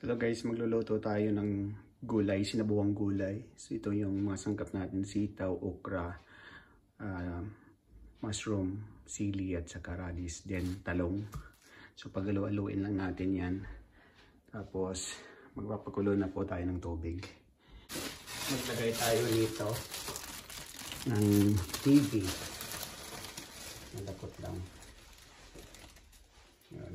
Hello guys, magluluto tayo ng gulay, sinabuang gulay. So ito yung mga sangkap natin, sitaw, okra, mushroom, sili at saka radish, then talong. So pagalo-aloin lang natin yan. Tapos magpapakulo na po tayo ng tubig. Maglagay tayo nito ng TV. Malapot lang. Yan.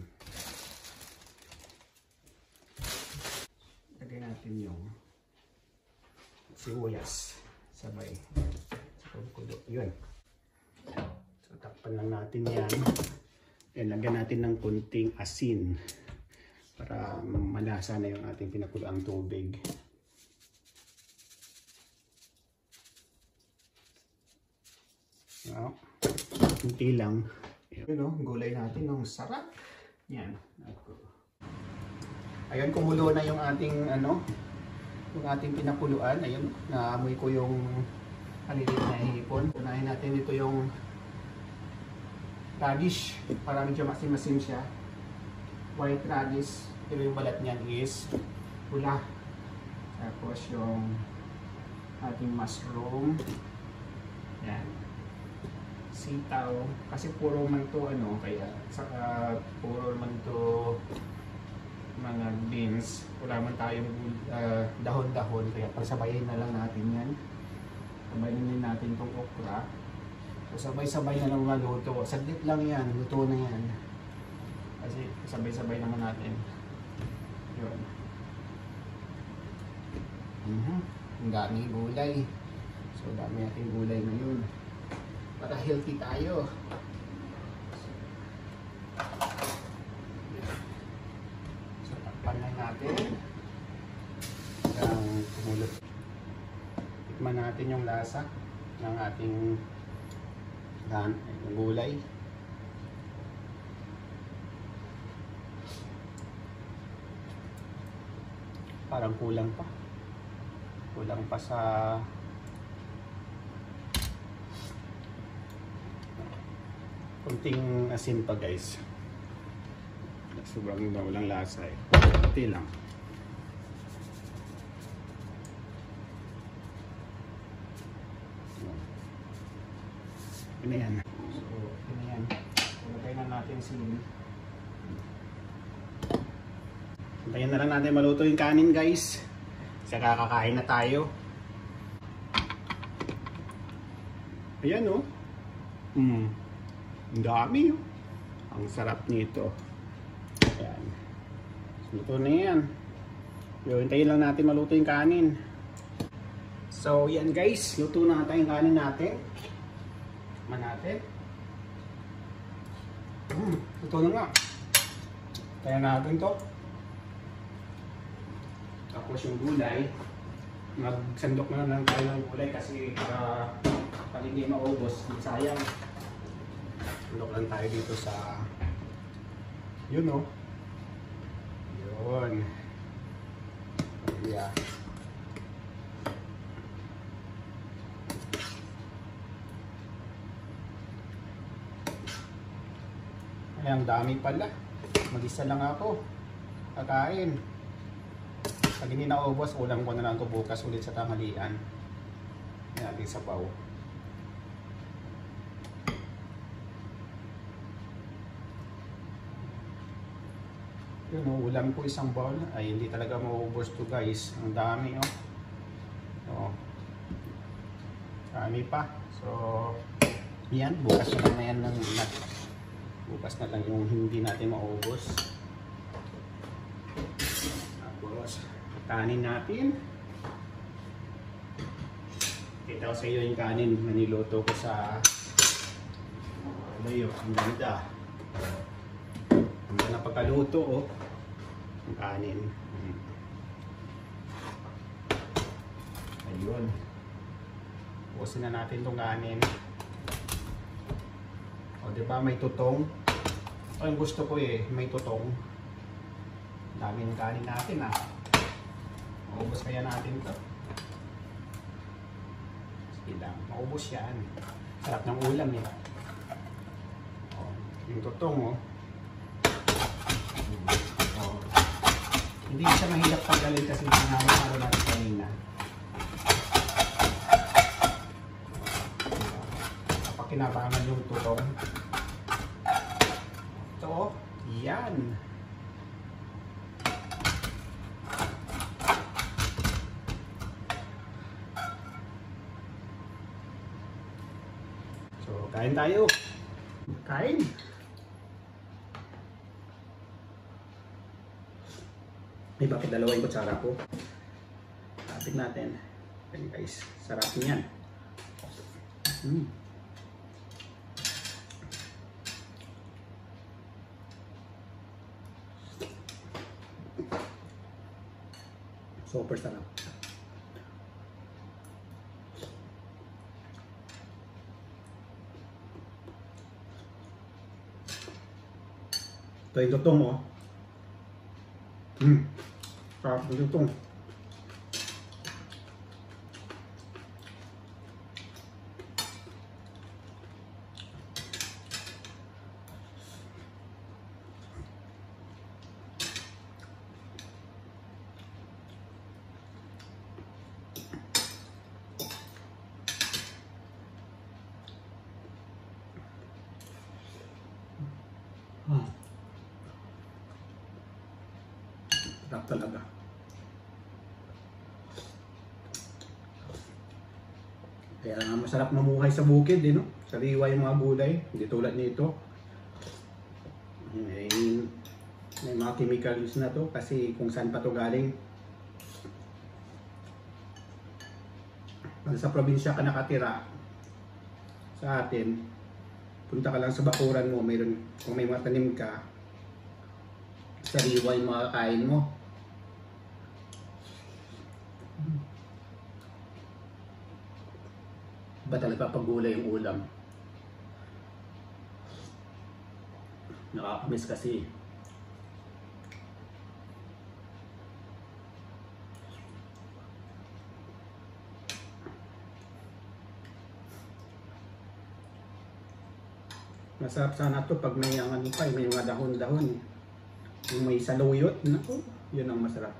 Lagay natin yung sibuyas sabay. Yun. So takpan lang natin yan. And lagyan natin ng kunting asin para malasa na yung ating pinakuluang tubig. So, kunti lang. Yun o, gulay natin ng sarap. Yan. Ayun, kumulo na yung ating yung ating pinakuluan. Ayun, naamoy ko yung halilid na hipon. Unahin natin ito yung radish para medyo masim-masim siya. White radish, pero yung balat niyan is pula. Tapos yung ating mushroom. Yan. Sitaw, kasi puro man to kaya saka puro man to mga beans, wala man tayong dahon-dahon, kaya pagsabayin na lang natin yan. Sabayin din natin tong okra. So sabay-sabay na lang maluto. Saglit lang yan, luto na yan. Kasi sabay-sabay naman natin. Yun. Ang dami gulay. So dami natin gulay ngayon. Para healthy tayo. So takpan na natin. Hanggang kumulot. Tikman natin yung lasa ng ating gulay. Parang kulang pa. Kulang pa sa kunting asin pa guys. Sobrang walang lasa eh. Kunti lang. Ano yan? So, ano yan? Lagay na natin sili. Hintayin na lang natin maluto yung kanin guys. Saka kakain na tayo. Ayan o. Ang dami oh. Ang sarap nito. Ayan. Luto na yan. Hintayin lang natin maluto yung kanin. So yan guys, luto na tayo yung kanin natin. Tikman natin. Luto na nga. Kaya natin to. Tapos yung gulay, magsandok na lang tayo ng gulay kasi pag hindi maubos, sayang. Sandok lang tayo dito sa yun o. Yun. Yeah. Ay, ang dami pala. Mag-isa lang ako. Kakain. Pag hindi naubos, ulang ko na lang ito bukas ulit sa tanghalian. Yan natin sabaw. Yun o, ulam ko isang bowl. Ay, hindi talaga maubos to guys. Ang dami o. So, dami pa. So, yan. Bukas na lang na yan ng bukas na lang yung hindi natin maubos. Tapos, kanin natin. Kita ko sa iyo yung kanin na niluto ko sa layo. Ang ganda. Ang ganda na pagkaluto oh. Ang kanin. Ayun. Bukasin na natin itong kanin. O diba may tutong? Ito yung gusto ko eh. May tutong. Dami ng kanin natin ah. Maubos kaya natin ito. Sige lang. Maubos yan. Sarap ng ulam eh. O, yung tutong oh. Hindi siya mahirap tanggalin kasi pinamahalo natin kanina. Kapag kinabangan yung tutong. Ito, yan. So, kain tayo. Kain. May bakit dalawa yung kutsara ko. Tapit natin. Okay guys, sarap niyan. Super sarap. Ito yung tutong oh. Sarap yung tutong. Sarap talaga. Kaya masarap mamuhay sa bukid, no? Sariwa yung mga gulay, hindi tulad nito. May mga chemicals na to kasi kung saan pa to galing. Pag sa probinsya ka nakatira, sa atin, punta ka lang sa bakuran mo, mayroon, kung may mga tanim ka, sariwa yung mga kain mo. Ba talaga pag gulay yung ulam? Nakakamiss kasi. Masarap sana to pag may ano pa, may mga dahon-dahon. Yung may saluyot, naku, yun ang masarap.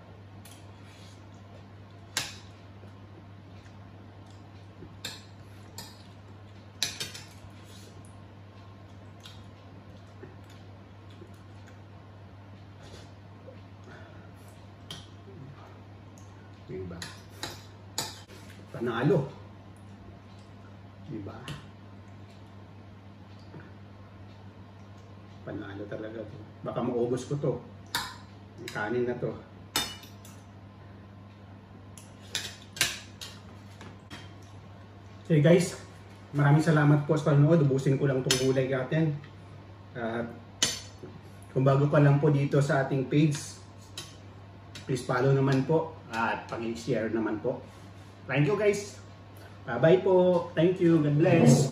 Diba? Panalo. Diba? Panalo talaga to. Baka maubos ko to. Kanin na to. Okay guys, maraming salamat po sa panonood. Ubusin ko lang itong gulay natin. Kung bago ka lang po dito sa ating page, please follow naman po at pag-share naman po. Thank you guys. Bye-bye po. Thank you. God bless.